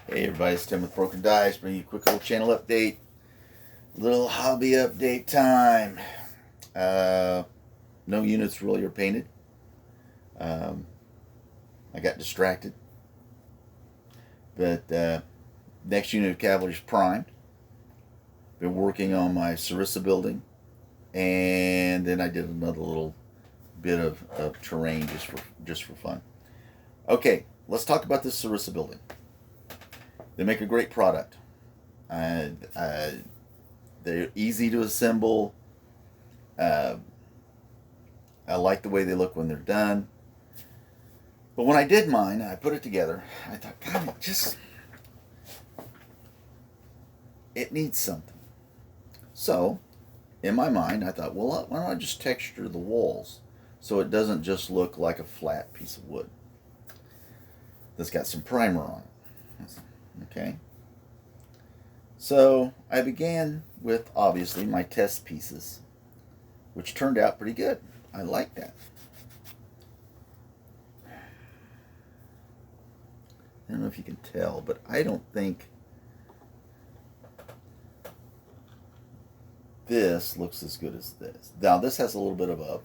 Hey everybody, it's Tim with Broken Dice, bringing you a quick little channel update, little hobby update time. No units really are painted. Um, I got distracted, but next unit of cavalry is primed. Been working on my Sarrissa building, and then I did another little bit of terrain just for fun. Okay, let's talk about this Sarrissa building. They make a great product. They're easy to assemble. Uh, I like the way they look when they're done. But when I did mine, I put it together. I thought, God, it needs something. So, in my mind, I thought, well, why don't I just texture the walls so it doesn't just look like a flat piece of wood that's got some primer on it. Okay. So I began with obviously my test pieces, which turned out pretty good. I like that. I don't know if you can tell, but I don't think this looks as good as this. Now this has a little bit of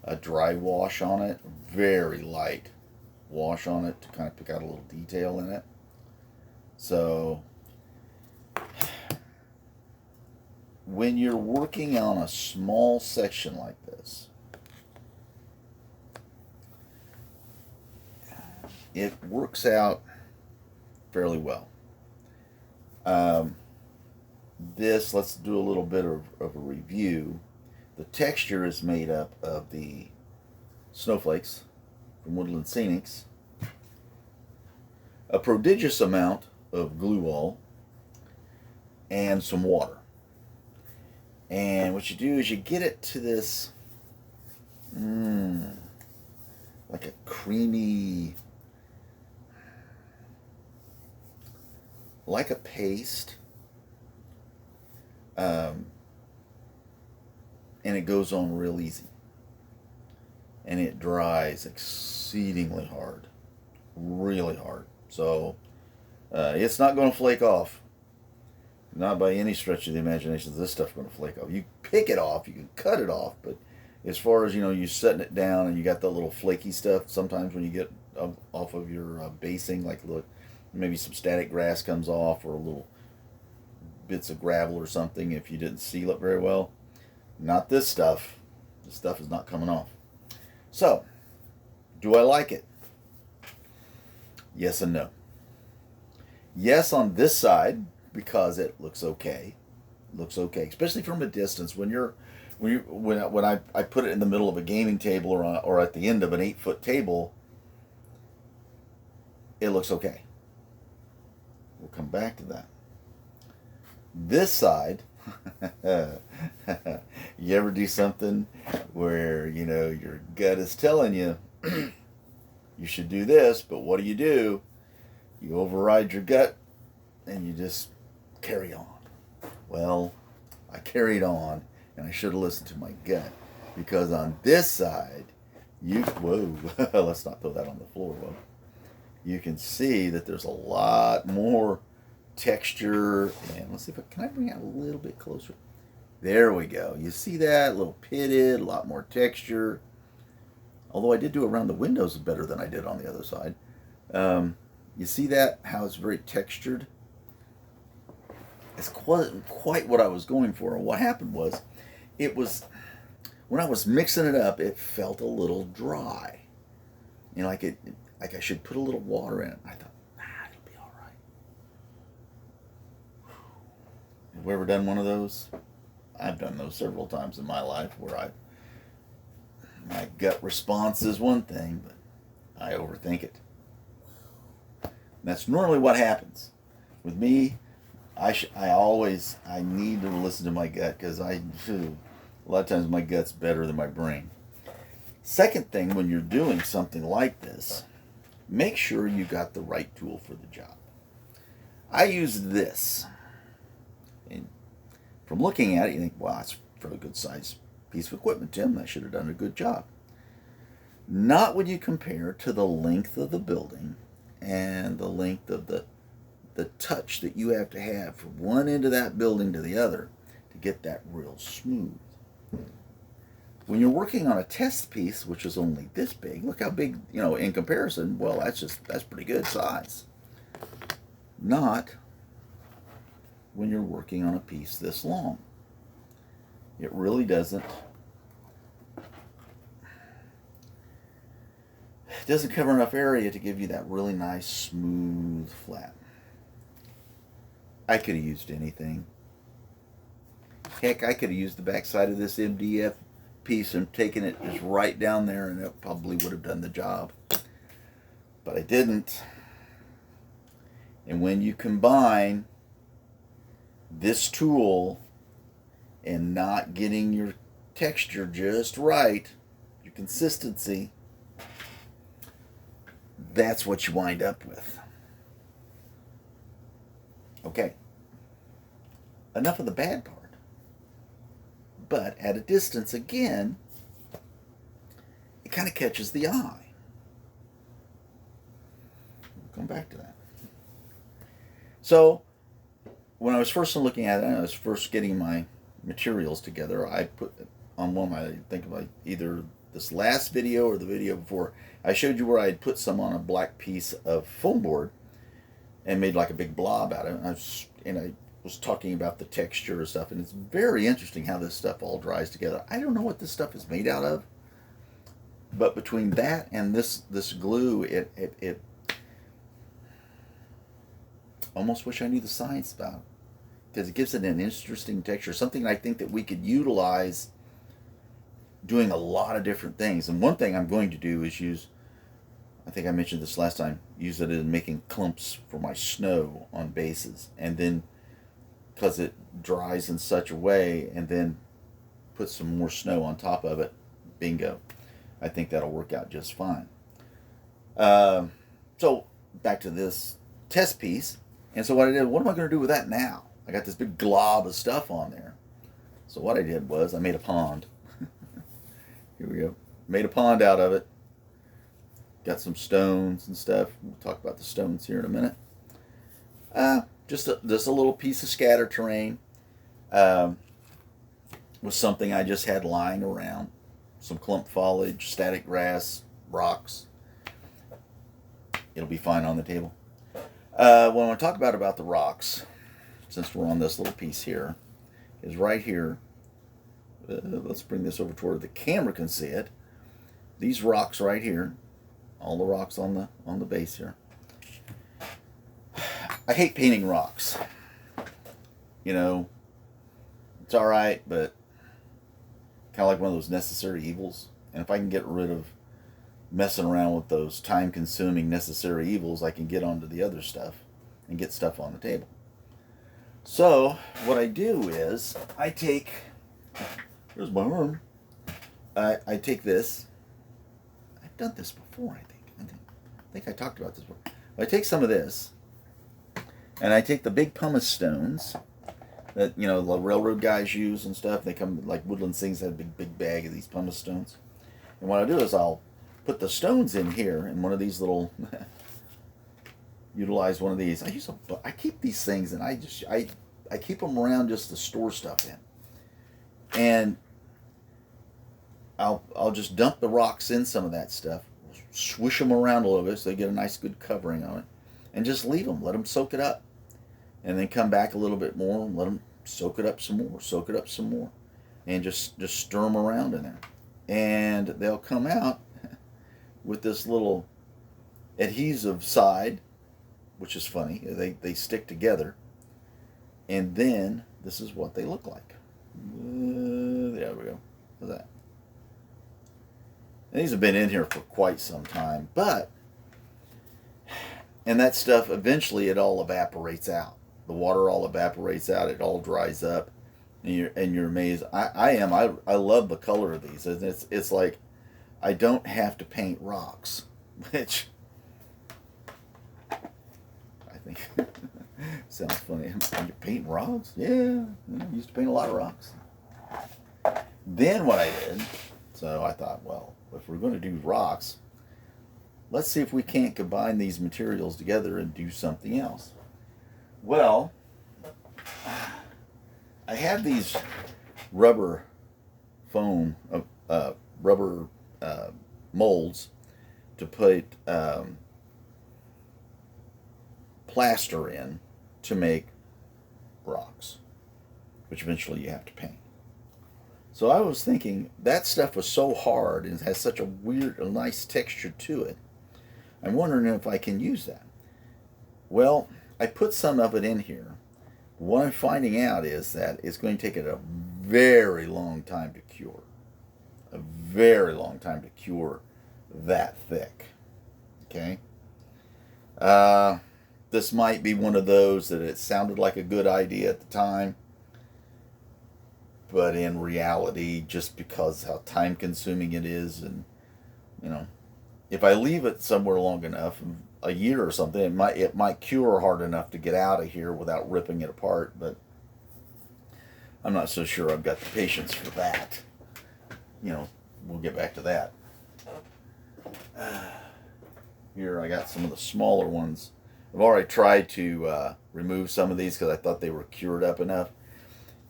a dry wash on it, very light wash on it to kind of pick out a little detail in it. So when you're working on a small section like this, it works out fairly well. Let's do a little bit of a review. The texture is made up of the snowflakes from Woodland Scenics, a prodigious amount of glue wall, and some water. And what you do is you get it to this, like a creamy, like a paste. And it goes on real easy. And it dries exceedingly hard. Really hard. So it's not going to flake off. Not by any stretch of the imagination is this stuff going to flake off. You pick it off, you can cut it off, but as far as, you setting it down and you got the little flaky stuff, sometimes when you get off of your basing, like maybe some static grass comes off or little bits of gravel or something if you didn't seal it very well. Not this stuff. This stuff is not coming off. So, do I like it? Yes and no. Yes on this side because it looks okay. Looks okay, especially from a distance. When I put it in the middle of a gaming table or at the end of an 8-foot table, it looks okay. We'll come back to that. This side, you ever do something where your gut is telling you you should do this, but what do? You override your gut and you just carry on. Well, I carried on and I should have listened to my gut, because on this side, let's not throw that on the floor. Whoa. You can see that there's a lot more texture, and let's see if can I bring it a little bit closer. There we go. You see that? A little pitted, a lot more texture. Although I did do around the windows better than I did on the other side. You see that? How it's very textured? It's quite what I was going for. And what happened was, when I was mixing it up, it felt a little dry. Like I should put a little water in it. I thought, it'll be all right. Have we ever done one of those? I've done those several times in my life where my gut response is one thing, but I overthink it. And that's normally what happens with me. I need to listen to my gut, because a lot of times my gut's better than my brain. Second thing, when you're doing something like this, make sure you got the right tool for the job. I used this. And from looking at it, you think, wow, it's a fairly good size piece of equipment, Tim. I should have done a good job. Not when you compare to the length of the building and the length of the the touch that you have to have from one end of that building to the other to get that real smooth. When you're working on a test piece, which is only this big, look how big, in comparison, well, that's pretty good size. Not when you're working on a piece this long. It really doesn't cover enough area to give you that really nice, smooth, flat. I could have used anything. Heck, I could have used the backside of this MDF piece and taken it just right down there, and it probably would have done the job. But I didn't. And when you combine this tool and not getting your texture just right, your consistency, that's what you wind up with. Okay. Enough of the bad part. But at a distance, again, it kind of catches the eye. We'll come back to that. So, when I was first looking at it, I was first getting my materials together, I put on one, I think of either this last video or the video before, I showed you where I had put some on a black piece of foam board and made like a big blob out of it. And I was talking about the texture and stuff, and it's very interesting how this stuff all dries together. I don't know what this stuff is made out of, but between that and this glue, it almost wish I knew the science about it, because it gives it an interesting texture, something I think that we could utilize doing a lot of different things. And one thing I'm going to do is use, I think I mentioned this last time, use it in making clumps for my snow on bases, and then because it dries in such a way, and then put some more snow on top of it. Bingo. I think that'll work out just fine. So back to this test piece. And so what I did, what am I going to do with that now? I got this big glob of stuff on there. So what I did was I made a pond. Here we go. Made a pond out of it. Got some stones and stuff. We'll talk about the stones here in a minute. Just a little piece of scatter terrain. Was something I just had lying around. Some clump foliage, static grass, rocks. It'll be fine on the table. What I want to talk about the rocks, since we're on this little piece here, is right here. Let's bring this over to where the camera can see it. These rocks right here, all the rocks on the base here. I hate painting rocks. It's all right, but kind of like one of those necessary evils. And if I can get rid of messing around with those time-consuming necessary evils, I can get onto the other stuff and get stuff on the table. So what I do is I take, here's my arm. I take this. I've done this before, I think I talked about this before. I take some of this, and I take the big pumice stones that the railroad guys use and stuff. They come like Woodland Things have a big bag of these pumice stones. And what I do is I'll put the stones in here in one of these little utilize one of these. I keep these things, and I keep them around just to store stuff in. And I'll just dump the rocks in some of that stuff, swish them around a little bit so they get a nice good covering on it, and just leave them, let them soak it up, and then come back a little bit more and let them soak it up some more, and just stir them around in there, and they'll come out with this little adhesive side, which is funny. They stick together, and then this is what they look like. There we go. Look at that. And these have been in here for quite some time, and that stuff, eventually it all evaporates out. The water all evaporates out. It all dries up, and you're amazed. I love the color of these. It's like I don't have to paint rocks, which I think sounds funny. You paint rocks? Yeah, I used to paint a lot of rocks. Then what I did, so I thought, well, if we're going to do rocks, let's see if we can't combine these materials together and do something else. Well, I have these rubber foam, rubber molds to put plaster in to make rocks, which eventually you have to paint. So I was thinking that stuff was so hard and has such a weird, a nice texture to it. I'm wondering if I can use that. Well, I put some of it in here. What I'm finding out is that it's going to take it a very long time to cure. A very long time to cure that thick. Okay? This might be one of those that it sounded like a good idea at the time, but in reality, just because how time consuming it is, and you know, if I leave it somewhere long enough, a year or something, it might cure hard enough to get out of here without ripping it apart. But I'm not so sure I've got the patience for that. You know, we'll get back to that. Here I got some of the smaller ones. I've already tried to remove some of these because I thought they were cured up enough,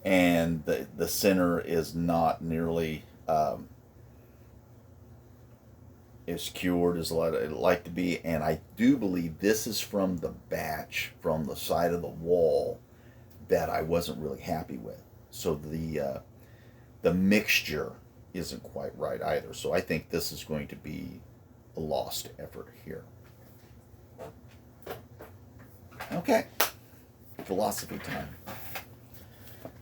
and the center is not nearly as cured as I'd like to be. And I do believe this is from the batch from the side of the wall that I wasn't really happy with. So the mixture isn't quite right either. So I think this is going to be a lost effort here. Okay, philosophy time.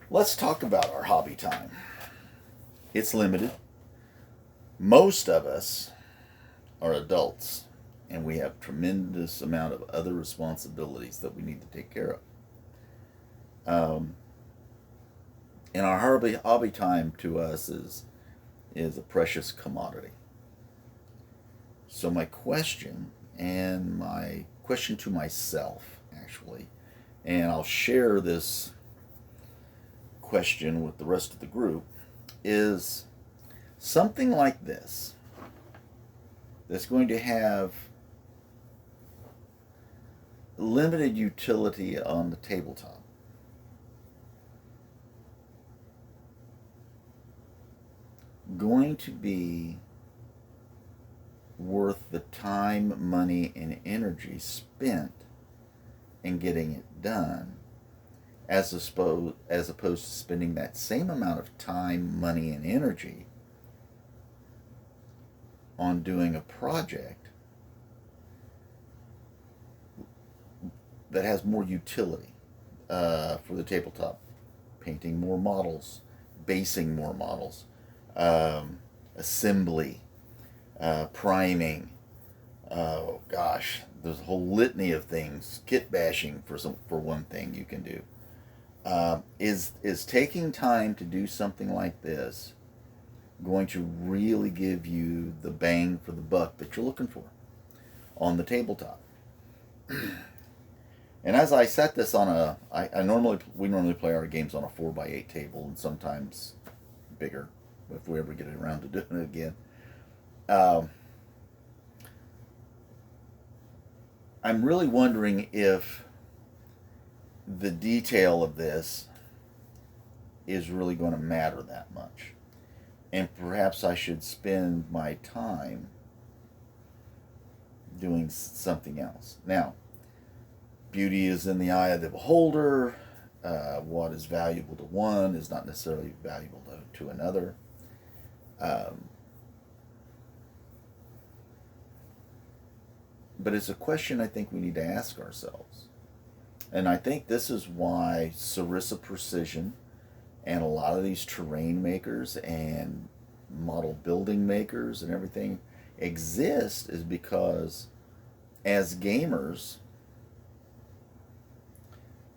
Let's talk about our hobby time. It's limited. Most of us are adults, and we have tremendous amount of other responsibilities that we need to take care of. And our hobby time to us is a precious commodity. So my question to myself, actually, and I'll share this question with the rest of the group, is something like this that's going to have limited utility on the tabletop. Going to be worth the time, money, and energy spent in getting it done, as opposed to spending that same amount of time, money, and energy on doing a project that has more utility for the tabletop. Painting more models, basing more models, assembly, priming. Oh gosh, there's a whole litany of things. Kit bashing for one thing you can do. Is taking time to do something like this going to really give you the bang for the buck that you're looking for on the tabletop? And as I set this on we normally play our games on a 4x8 table, and sometimes bigger if we ever get around to doing it again. I'm really wondering if the detail of this is really going to matter that much. And perhaps I should spend my time doing something else. Now, beauty is in the eye of the beholder. What is valuable to one is not necessarily valuable to another. But it's a question I think we need to ask ourselves. And I think this is why Sarrissa Precision and a lot of these terrain makers and model building makers and everything exist, is because as gamers,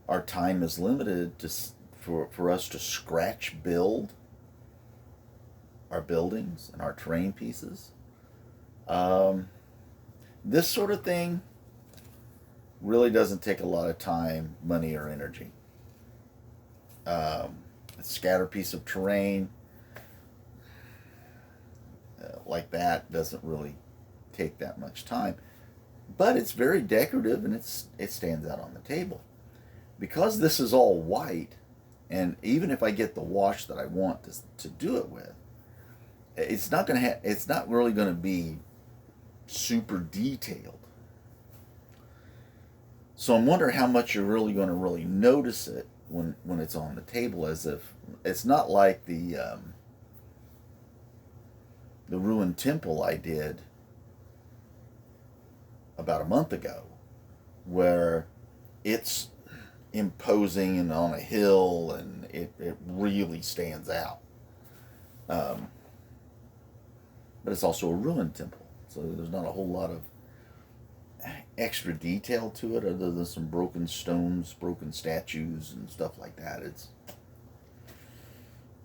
our time is limited for us to scratch build our buildings and our terrain pieces. This sort of thing really doesn't take a lot of time, money, or energy. A scattered piece of terrain like that doesn't really take that much time, but it's very decorative and it stands out on the table. because this is all white, and even if I get the wash that I want to do it with, it's not going to it's not really going to be super detailed. So I'm wondering how much you're really going to really notice it when it's on the table, as if it's not like the ruined temple I did about a month ago, where it's imposing and on a hill, and it really stands out. But it's also a ruined temple, so there's not a whole lot of extra detail to it other than some broken stones, broken statues, and stuff like that.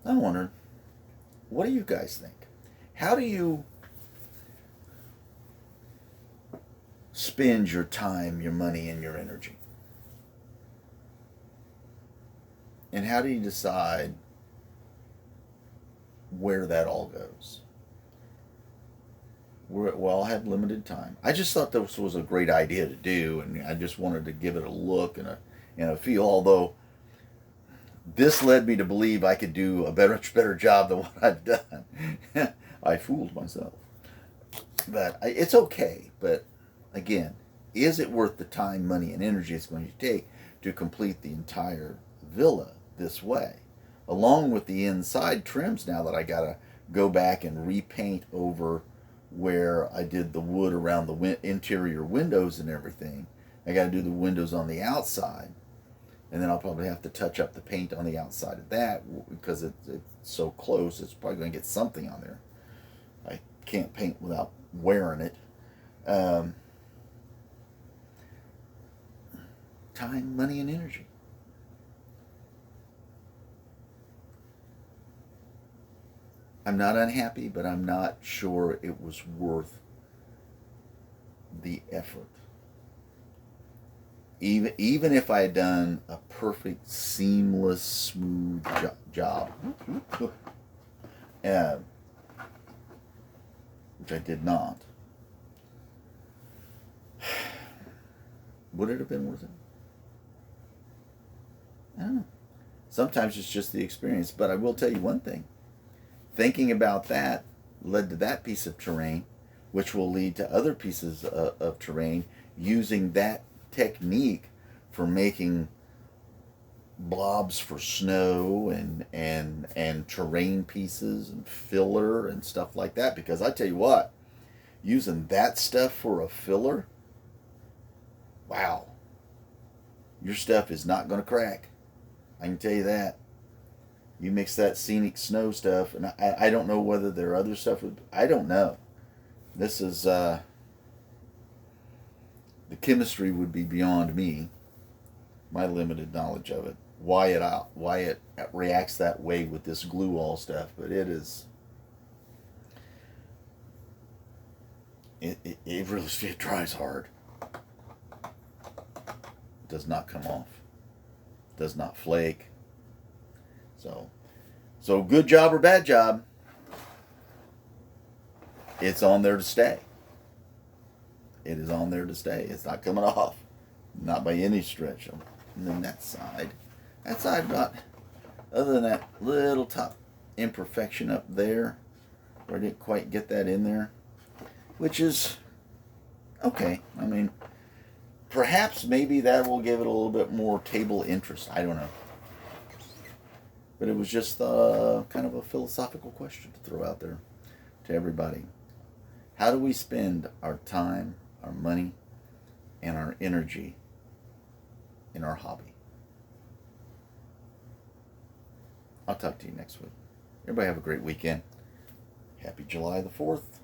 I wonder, what do you guys think? How do you spend your time, your money, and your energy? And how do you decide where that all goes? Well, I have limited time. I just thought this was a great idea to do, and I just wanted to give it a look and a feel. Although this led me to believe I could do a much better job than what I've done. I fooled myself, but it's okay. But again, is it worth the time, money, and energy it's going to take to complete the entire villa this way, along with the inside trims? Now that I gotta go back and repaint over where I did the wood around the interior windows and everything, I got to do the windows on the outside, and then I'll probably have to touch up the paint on the outside of that because it's so close. It's probably going to get something on there. I can't paint without wearing it. Time, money, and energy. I'm not unhappy, but I'm not sure it was worth the effort. Even if I had done a perfect, seamless, smooth job, which I did not, would it have been worth it? I don't know. Sometimes it's just the experience, but I will tell you one thing. Thinking about that led to that piece of terrain, which will lead to other pieces of terrain, using that technique for making blobs for snow and terrain pieces and filler and stuff like that. Because I tell you what, using that stuff for a filler, wow, your stuff is not going to crack. I can tell you that. You mix that scenic snow stuff, and I don't know whether there are other stuff. I don't know. This is, the chemistry would be beyond me, my limited knowledge of it. Why it reacts that way with this glue all stuff, but it is, it really, it dries hard. It does not come off. Does not flake. So good job or bad job, it's on there to stay. It is on there to stay. It's not coming off. Not by any stretch. And then that side, not, other than that little top imperfection up there, where I didn't quite get that in there, which is okay. I mean, perhaps maybe that will give it a little bit more table interest. I don't know. But it was just kind of a philosophical question to throw out there to everybody. How do we spend our time, our money, and our energy in our hobby? I'll talk to you next week. Everybody have a great weekend. Happy July the 4th.